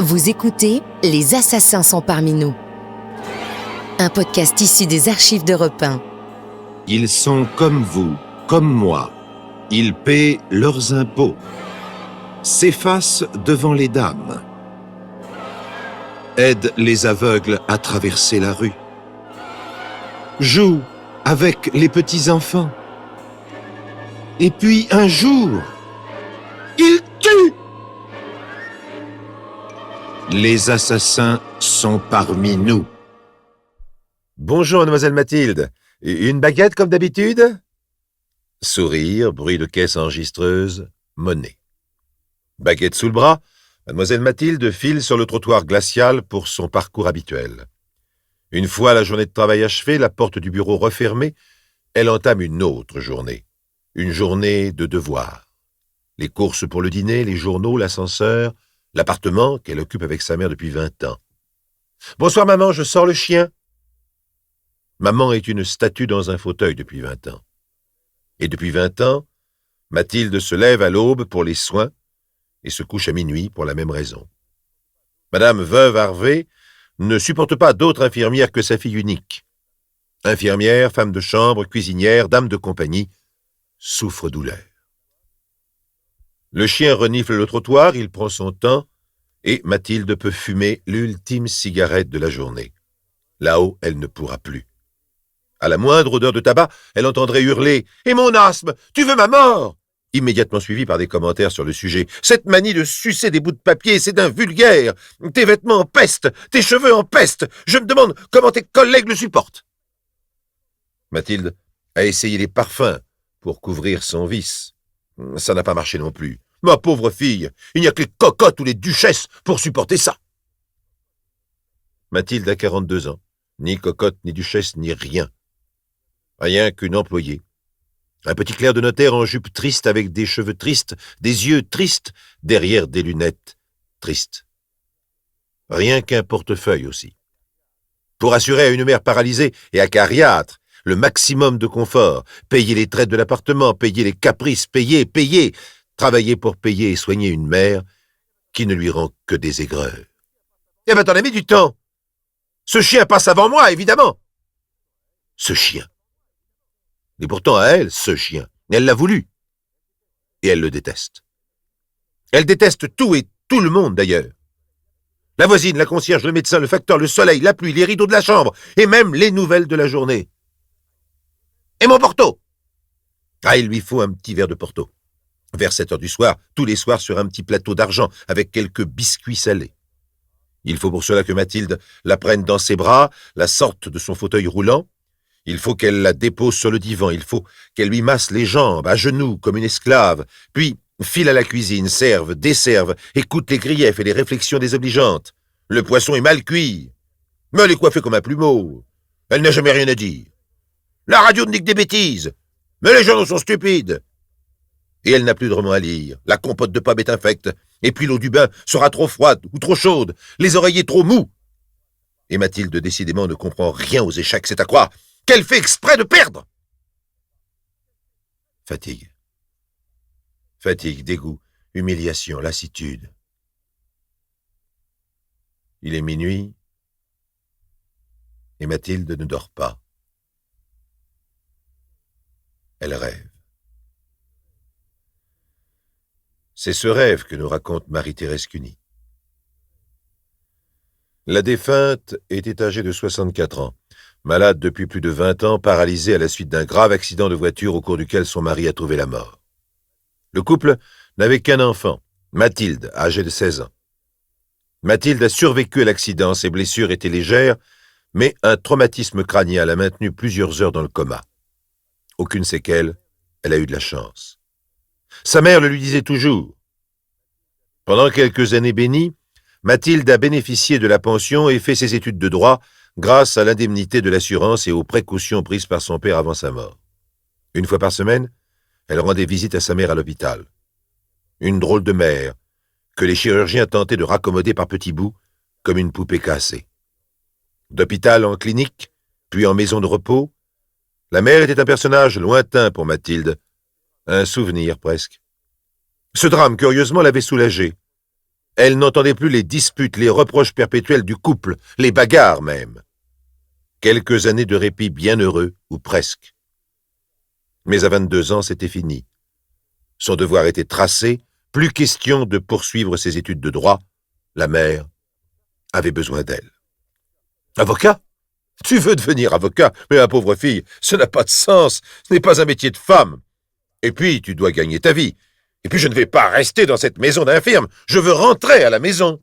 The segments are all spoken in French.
Vous écoutez Les Assassins sont parmi nous. Un podcast issu des archives d'Europe 1. Ils sont comme vous, comme moi. Ils paient leurs impôts. S'effacent devant les dames. Aident les aveugles à traverser la rue. Jouent avec les petits-enfants. Et puis un jour, ils tuent. Les assassins sont parmi nous. Bonjour, mademoiselle Mathilde. Une baguette comme d'habitude? Sourire, bruit de caisse enregistreuse, monnaie. Baguette sous le bras, mademoiselle Mathilde file sur le trottoir glacial pour son parcours habituel. Une fois la journée de travail achevée, la porte du bureau refermée, elle entame une autre journée. Une journée de devoirs. Les courses pour le dîner, les journaux, l'ascenseur, l'appartement qu'elle occupe avec sa mère depuis 20 ans. « Bonsoir maman, je sors le chien. » Maman est une statue dans un fauteuil depuis 20 ans. Et depuis 20 ans, Mathilde se lève à l'aube pour les soins et se couche à minuit pour la même raison. Madame veuve Harvey ne supporte pas d'autre infirmière que sa fille unique. Infirmière, femme de chambre, cuisinière, dame de compagnie, souffre-douleur. Le chien renifle le trottoir, il prend son temps, et Mathilde peut fumer l'ultime cigarette de la journée. Là-haut, elle ne pourra plus. À la moindre odeur de tabac, elle entendrait hurler « Et mon asthme, tu veux ma mort ?» immédiatement suivi par des commentaires sur le sujet. « Cette manie de sucer des bouts de papier, c'est d'un vulgaire. Tes vêtements en peste, tes cheveux en peste. Je me demande comment tes collègues le supportent. » Mathilde a essayé les parfums pour couvrir son vice. Ça n'a pas marché non plus. Ma pauvre fille, il n'y a que les cocottes ou les duchesses pour supporter ça. Mathilde a 42 ans. Ni cocotte, ni duchesse, ni rien. Rien qu'une employée. Un petit clerc de notaire en jupe triste avec des cheveux tristes, des yeux tristes, derrière des lunettes tristes. Rien qu'un portefeuille aussi. Pour assurer à une mère paralysée et acariâtre le maximum de confort, payer les traites de l'appartement, payer les caprices, payer, travailler pour payer et soigner une mère qui ne lui rend que des aigreurs. Eh ben, t'en as mis du temps. Ce chien passe avant moi, évidemment. Ce chien. Et pourtant, à elle, ce chien, elle l'a voulu. Et elle le déteste. Elle déteste tout et tout le monde, d'ailleurs. La voisine, la concierge, le médecin, le facteur, le soleil, la pluie, les rideaux de la chambre, et même les nouvelles de la journée. Et mon Porto? Ah, il lui faut un petit verre de Porto. Vers 7 heures du soir, tous les soirs sur un petit plateau d'argent, avec quelques biscuits salés. Il faut pour cela que Mathilde la prenne dans ses bras, la sorte de son fauteuil roulant. Il faut qu'elle la dépose sur le divan, il faut qu'elle lui masse les jambes, à genoux, comme une esclave, puis file à la cuisine, serve, desserve, écoute les griefs et les réflexions désobligeantes. Le poisson est mal cuit, mais elle est coiffée comme un plumeau. Elle n'a jamais rien à dire. La radio ne dit que des bêtises, mais les journaux sont stupides. Et elle n'a plus de roman à lire, la compote de pommes est infecte, et puis l'eau du bain sera trop froide ou trop chaude, les oreillers trop mous. Et Mathilde, décidément, ne comprend rien aux échecs, c'est à croire qu'elle fait exprès de perdre. Fatigue. Fatigue, dégoût, humiliation, lassitude. Il est minuit, et Mathilde ne dort pas. Elle rêve. C'est ce rêve que nous raconte Marie-Thérèse Cuny. La défunte était âgée de 64 ans, malade depuis plus de 20 ans, paralysée à la suite d'un grave accident de voiture au cours duquel son mari a trouvé la mort. Le couple n'avait qu'un enfant, Mathilde, âgée de 16 ans. Mathilde a survécu à l'accident, ses blessures étaient légères, mais un traumatisme crânien l'a maintenue plusieurs heures dans le coma. Aucune séquelle, elle a eu de la chance. Sa mère le lui disait toujours. Pendant quelques années bénies, Mathilde a bénéficié de la pension et fait ses études de droit grâce à l'indemnité de l'assurance et aux précautions prises par son père avant sa mort. Une fois par semaine, elle rendait visite à sa mère à l'hôpital. Une drôle de mère que les chirurgiens tentaient de raccommoder par petits bouts comme une poupée cassée. D'hôpital en clinique, puis en maison de repos, la mère était un personnage lointain pour Mathilde, un souvenir presque. Ce drame, curieusement, l'avait soulagée. Elle n'entendait plus les disputes, les reproches perpétuels du couple, les bagarres même. Quelques années de répit bien heureux, ou presque. Mais à 22 ans, c'était fini. Son devoir était tracé, plus question de poursuivre ses études de droit. La mère avait besoin d'elle. Avocat? Tu veux devenir avocat? Mais ma pauvre fille, ça n'a pas de sens, ce n'est pas un métier de femme. Et puis, tu dois gagner ta vie. Et puis, je ne vais pas rester dans cette maison d'infirme, je veux rentrer à la maison.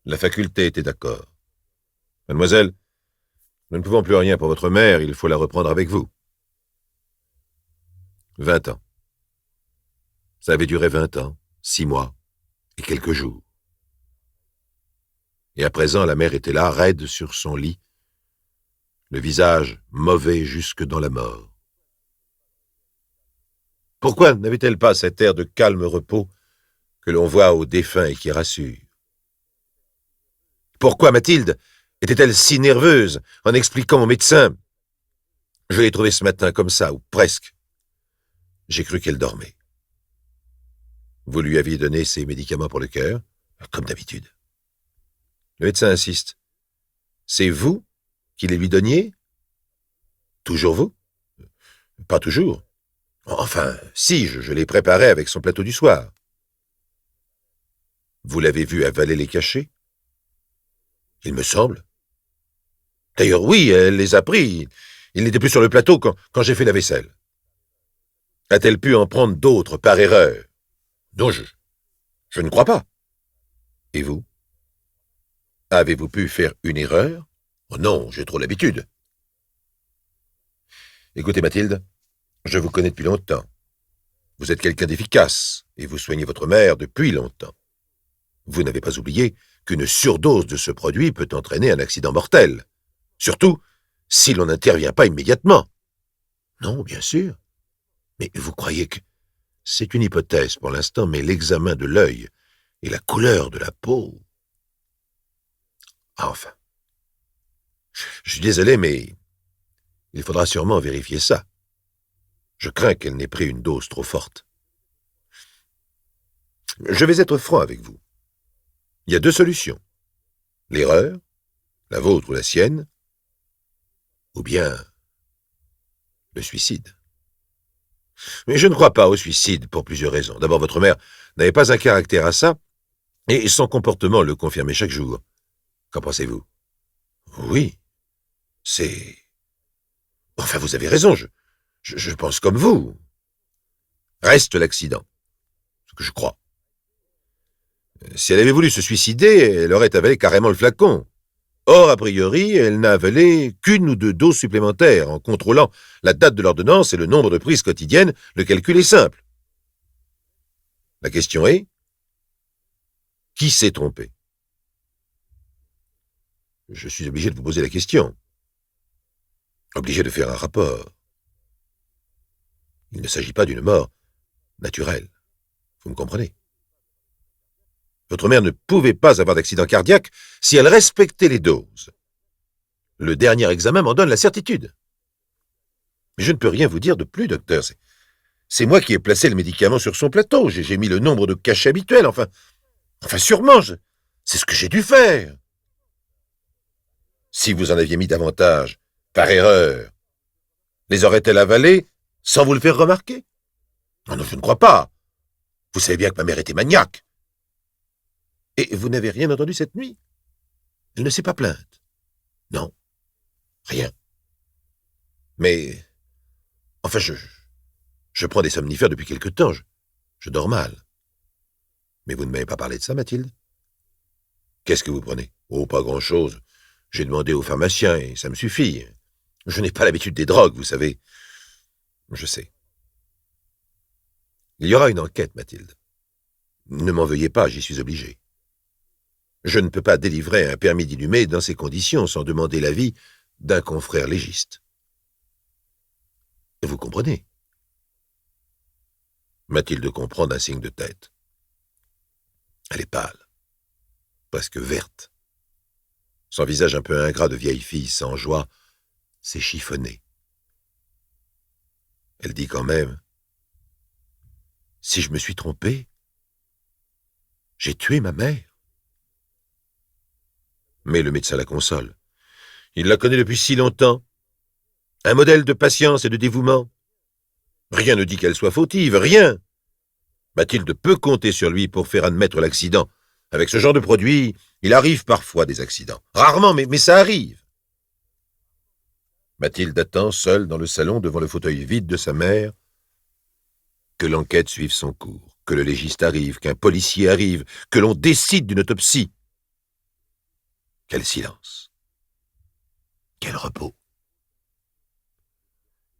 La faculté était d'accord. Mademoiselle, nous ne pouvons plus rien pour votre mère, il faut la reprendre avec vous. 20 ans. Ça avait duré 20 ans, 6 mois et quelques jours. Et à présent, la mère était là, raide sur son lit, le visage mauvais jusque dans la mort. Pourquoi n'avait-elle pas cet air de calme repos que l'on voit aux défunts et qui rassure? Pourquoi Mathilde était-elle si nerveuse en expliquant au médecin? Je l'ai trouvée ce matin comme ça, ou presque. J'ai cru qu'elle dormait. Vous lui aviez donné ses médicaments pour le cœur, comme d'habitude. Le médecin insiste. C'est vous qui les lui donniez? Toujours vous? Pas toujours. Enfin, si, je les préparais avec son plateau du soir. Vous l'avez vu avaler les cachets? Il me semble. D'ailleurs, oui, elle les a pris. Il n'était plus sur le plateau quand j'ai fait la vaisselle. A-t-elle pu en prendre d'autres par erreur? Non, je ne crois pas. Et vous? Avez-vous pu faire une erreur? Oh non, j'ai trop l'habitude. Écoutez, Mathilde, je vous connais depuis longtemps. Vous êtes quelqu'un d'efficace, et vous soignez votre mère depuis longtemps. Vous n'avez pas oublié qu'une surdose de ce produit peut entraîner un accident mortel. Surtout si l'on n'intervient pas immédiatement. Non, bien sûr. Mais vous croyez que... C'est une hypothèse pour l'instant, mais l'examen de l'œil et la couleur de la peau... Enfin. Je suis désolé, mais il faudra sûrement vérifier ça. Je crains qu'elle n'ait pris une dose trop forte. Je vais être franc avec vous. Il y a 2 solutions. L'erreur, la vôtre ou la sienne, ou bien le suicide. Mais je ne crois pas au suicide pour plusieurs raisons. D'abord, votre mère n'avait pas un caractère à ça, et son comportement le confirmait chaque jour. Qu'en pensez-vous? Oui, c'est... Enfin, vous avez raison, je pense comme vous. Reste l'accident, ce que je crois. Si elle avait voulu se suicider, elle aurait avalé carrément le flacon. Or, a priori, elle n'a avalé qu'1 ou 2 doses supplémentaires. En contrôlant la date de l'ordonnance et le nombre de prises quotidiennes, le calcul est simple. La question est, qui s'est trompé? Je suis obligé de vous poser la question. Obligé de faire un rapport. Il ne s'agit pas d'une mort naturelle. Vous me comprenez? Votre mère ne pouvait pas avoir d'accident cardiaque si elle respectait les doses. Le dernier examen m'en donne la certitude. Mais je ne peux rien vous dire de plus, docteur. C'est moi qui ai placé le médicament sur son plateau. J'ai mis le nombre de cachets habituels. Enfin sûrement, c'est ce que j'ai dû faire. Si vous en aviez mis davantage, par erreur, les aurait-elle avalés sans vous le faire remarquer? Non, je ne crois pas. Vous savez bien que ma mère était maniaque. Et vous n'avez rien entendu cette nuit? Elle ne s'est pas plainte. Non, rien. Mais, enfin, je prends des somnifères depuis quelque temps. Je dors mal. Mais vous ne m'avez pas parlé de ça, Mathilde? Qu'est-ce que vous prenez? Oh, pas grand-chose. J'ai demandé au pharmacien et ça me suffit. Je n'ai pas l'habitude des drogues, vous savez. Je sais. Il y aura une enquête, Mathilde. Ne m'en veuillez pas, j'y suis obligé. Je ne peux pas délivrer un permis d'inhumer dans ces conditions sans demander l'avis d'un confrère légiste. Vous comprenez? Mathilde comprend d'un signe de tête. Elle est pâle, presque verte. Son visage un peu ingrat de vieille fille sans joie s'est chiffonné. Elle dit quand même, « Si je me suis trompée, J'ai tué ma mère. Mais le médecin la console. Il la connaît depuis si longtemps. Un modèle de patience et de dévouement. Rien ne dit qu'elle soit fautive, rien. Mathilde peut compter sur lui pour faire admettre l'accident. Avec ce genre de produit, il arrive parfois des accidents. Rarement, mais ça arrive. Mathilde attend, seule dans le salon, devant le fauteuil vide de sa mère, que l'enquête suive son cours, que le légiste arrive, qu'un policier arrive, que l'on décide d'une autopsie. Quel silence. Quel repos.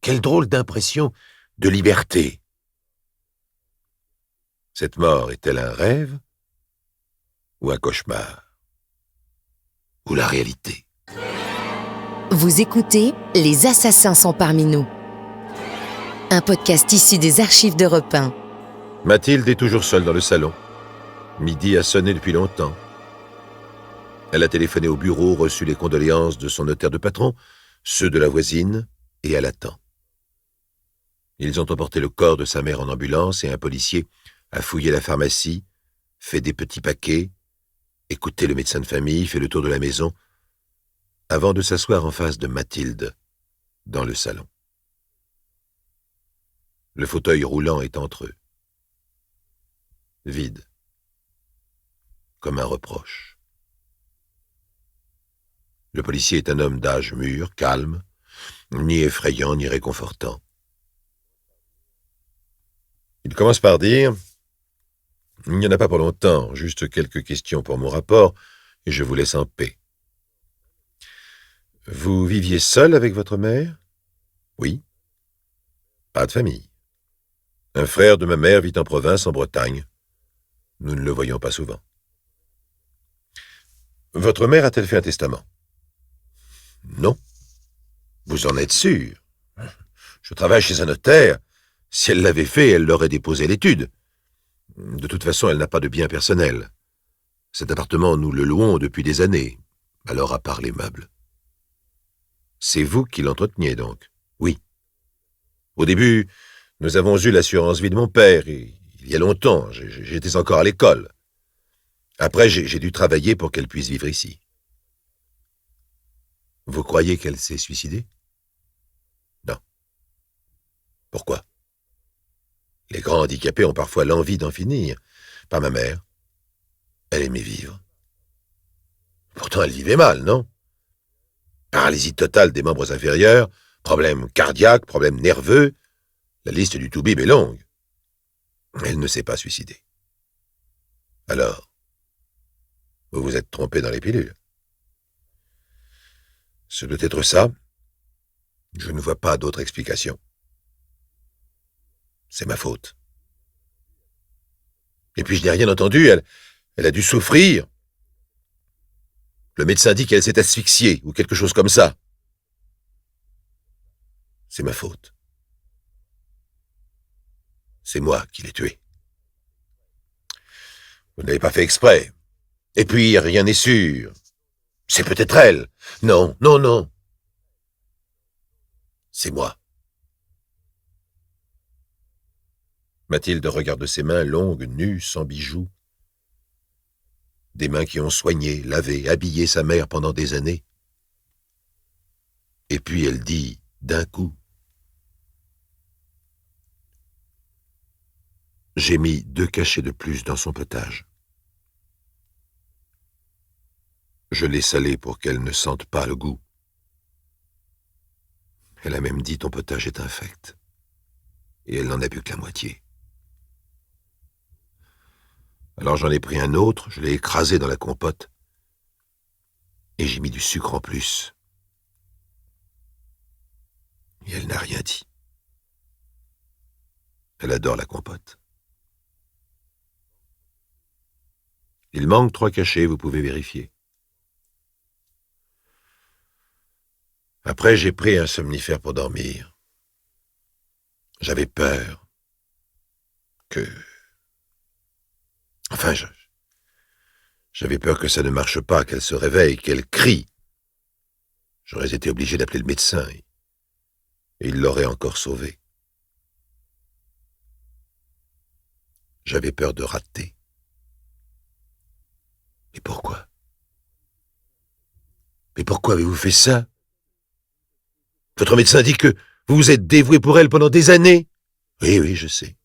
Quelle drôle d'impression de liberté. Cette mort est-elle un rêve ou un cauchemar? Ou la réalité? Vous écoutez Les assassins sont parmi nous. Un podcast issu des archives d'Europe 1. Mathilde est toujours seule dans le salon. Midi a sonné depuis longtemps. Elle a téléphoné au bureau, reçu les condoléances de son notaire de patron, ceux de la voisine, et elle attend. Ils ont emporté le corps de sa mère en ambulance et un policier a fouillé la pharmacie, fait des petits paquets, écouté le médecin de famille, fait le tour de la maison, avant de s'asseoir en face de Mathilde, dans le salon. Le fauteuil roulant est entre eux. Vide. Comme un reproche. Le policier est un homme d'âge mûr, calme, ni effrayant, ni réconfortant. Il commence par dire « Il n'y en a pas pour longtemps, juste quelques questions pour mon rapport, et je vous laisse en paix. » Vous viviez seul avec votre mère? Oui. Pas de famille. Un frère de ma mère vit en province, en Bretagne. Nous ne le voyons pas souvent. Votre mère a-t-elle fait un testament? Non. Vous en êtes sûr? Je travaille chez un notaire. Si elle l'avait fait, elle l'aurait déposé à l'étude. De toute façon, elle n'a pas de bien personnel. Cet appartement, nous le louons depuis des années, alors à part les meubles. C'est vous qui l'entreteniez, donc? Oui. Au début, nous avons eu l'assurance vie de mon père, et il y a longtemps, j'étais encore à l'école. Après, j'ai dû travailler pour qu'elle puisse vivre ici. Vous croyez qu'elle s'est suicidée? Non. Pourquoi? Les grands handicapés ont parfois l'envie d'en finir. Pas ma mère. Elle aimait vivre. Pourtant, elle vivait mal, non? Paralysie totale des membres inférieurs, problèmes cardiaques, problèmes nerveux. La liste du toubib est longue. Elle ne s'est pas suicidée. Alors, vous vous êtes trompé dans les pilules. Ce doit être ça. Je ne vois pas d'autre explication. C'est ma faute. Et puis je n'ai rien entendu, elle a dû souffrir. Le médecin dit qu'elle s'est asphyxiée, ou quelque chose comme ça. C'est ma faute. C'est moi qui l'ai tuée. Vous n'avez pas fait exprès. Et puis, rien n'est sûr. C'est peut-être elle. Non, non, non. C'est moi. Mathilde regarde ses mains longues, nues, sans bijoux. Des mains qui ont soigné, lavé, habillé sa mère pendant des années. Et puis elle dit, d'un coup, « J'ai mis 2 cachets de plus dans son potage. Je l'ai salé pour qu'elle ne sente pas le goût. Elle a même dit, ton potage est infect. Et elle n'en a bu que la moitié. Alors j'en ai pris un autre, je l'ai écrasé dans la compote, et j'ai mis du sucre en plus. Et elle n'a rien dit. Elle adore la compote. Il manque 3 cachets, vous pouvez vérifier. Après, j'ai pris un somnifère pour dormir. J'avais peur que... Enfin, j'avais peur que ça ne marche pas, qu'elle se réveille, qu'elle crie. J'aurais été obligé d'appeler le médecin et il l'aurait encore sauvée. J'avais peur de rater. Mais pourquoi avez-vous fait ça? Votre médecin dit que vous vous êtes dévoué pour elle pendant des années. Oui, je sais.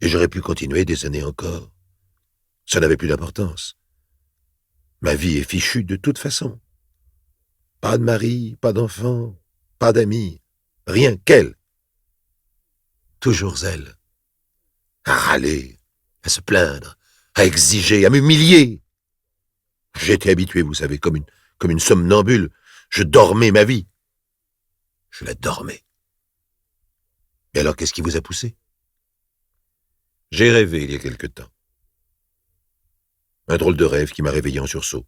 Et j'aurais pu continuer des années encore. Ça n'avait plus d'importance. Ma vie est fichue de toute façon. Pas de mari, pas d'enfant, pas d'amis, rien qu'elle. Toujours elle. À râler, à se plaindre, à exiger, à m'humilier. J'étais habitué, vous savez, comme une somnambule. Je dormais ma vie. Je la dormais. Et alors, qu'est-ce qui vous a poussé? J'ai rêvé il y a quelque temps. Un drôle de rêve qui m'a réveillé en sursaut.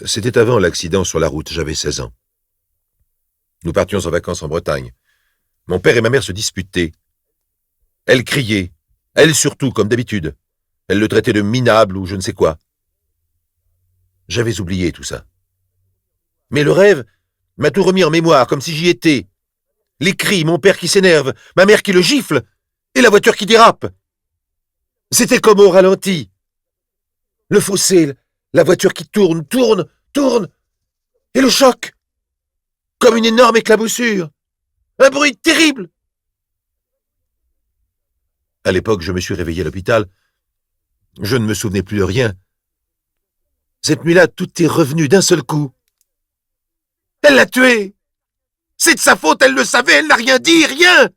C'était avant l'accident sur la route, j'avais 16 ans. Nous partions en vacances en Bretagne. Mon père et ma mère se disputaient. Elle criait, elle surtout, comme d'habitude. Elle le traitait de minable ou je ne sais quoi. J'avais oublié tout ça. Mais le rêve m'a tout remis en mémoire, comme si j'y étais. Les cris, mon père qui s'énerve, ma mère qui le gifle, et la voiture qui dérape. C'était comme au ralenti. Le fossé, la voiture qui tourne, et le choc, comme une énorme éclaboussure. Un bruit terrible. À l'époque, je me suis réveillé à l'hôpital. Je ne me souvenais plus de rien. Cette nuit-là, tout est revenu d'un seul coup. Elle l'a tué. C'est de sa faute, elle le savait, elle n'a rien dit, rien.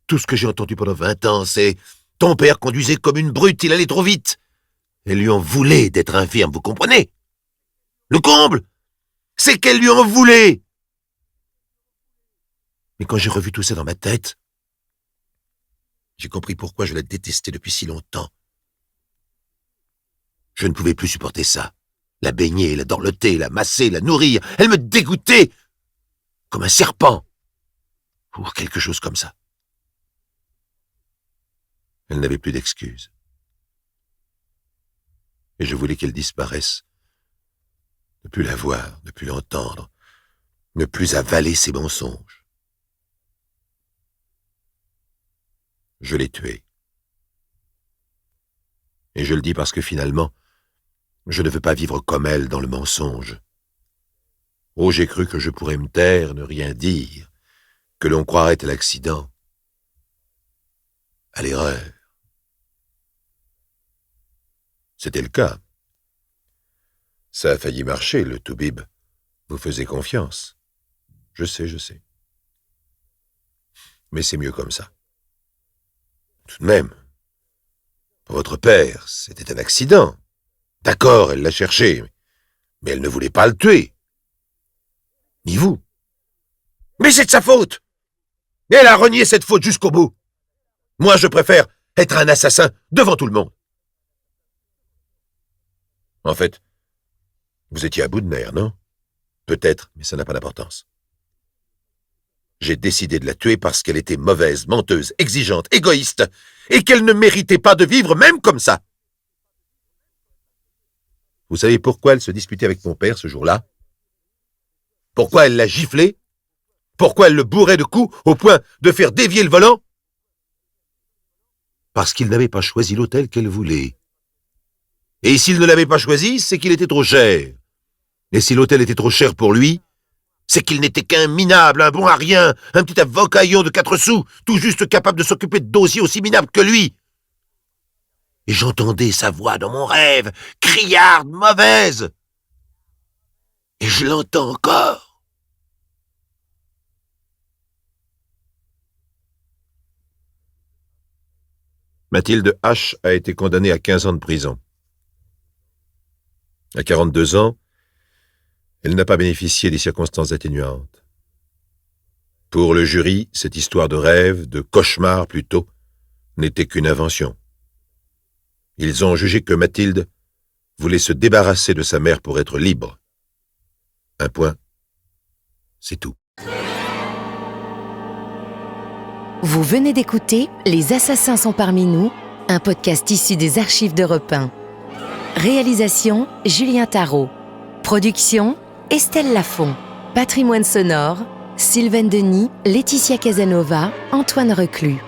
Tout ce que j'ai entendu pendant 20 ans, c'est « Ton père conduisait comme une brute, il allait trop vite. » Elle lui en voulait d'être infirme, vous comprenez? Le comble, c'est qu'elle lui en voulait. Mais quand j'ai revu tout ça dans ma tête, j'ai compris pourquoi je la détestais depuis si longtemps. Je ne pouvais plus supporter ça. La baigner, la dorloter, la masser, la nourrir. Elle me dégoûtait comme un serpent. Ou quelque chose comme ça. Elle n'avait plus d'excuses. Et je voulais qu'elle disparaisse. Ne plus la voir, ne plus l'entendre, ne plus avaler ses mensonges. Je l'ai tuée. Et je le dis parce que finalement, je ne veux pas vivre comme elle dans le mensonge. Oh, j'ai cru que je pourrais me taire, ne rien dire, que l'on croirait à l'accident, à l'erreur. C'était le cas. Ça a failli marcher, le toubib vous faisait confiance. Je sais. Mais c'est mieux comme ça. Tout de même, pour votre père, c'était un accident. D'accord, elle l'a cherché, mais elle ne voulait pas le tuer. Ni vous. Mais c'est de sa faute. Et elle a renié cette faute jusqu'au bout. Moi, je préfère être un assassin devant tout le monde. En fait, vous étiez à bout de nerfs, non? Peut-être, mais ça n'a pas d'importance. J'ai décidé de la tuer parce qu'elle était mauvaise, menteuse, exigeante, égoïste, et qu'elle ne méritait pas de vivre même comme ça. Vous savez pourquoi elle se disputait avec mon père ce jour-là? Pourquoi elle l'a giflé? Pourquoi elle le bourrait de coups au point de faire dévier le volant? Parce qu'il n'avait pas choisi l'hôtel qu'elle voulait. Et s'il ne l'avait pas choisi, c'est qu'il était trop cher. Et si l'hôtel était trop cher pour lui, c'est qu'il n'était qu'un minable, un bon à rien, un petit avocaillon de 4 sous, tout juste capable de s'occuper de dossiers aussi minables que lui. Et j'entendais sa voix dans mon rêve, criarde, mauvaise. Et je l'entends encore. Mathilde H. a été condamnée à 15 ans de prison. À 42 ans, elle n'a pas bénéficié des circonstances atténuantes. Pour le jury, cette histoire de rêve, de cauchemar plutôt, n'était qu'une invention. Ils ont jugé que Mathilde voulait se débarrasser de sa mère pour être libre. Un point, c'est tout. Vous venez d'écouter Les Assassins sont parmi nous, un podcast issu des archives d'Europe 1. Réalisation Julien Tarot. Production Estelle Lafont. Patrimoine sonore Sylvain Denis, Laetitia Casanova, Antoine Reclus.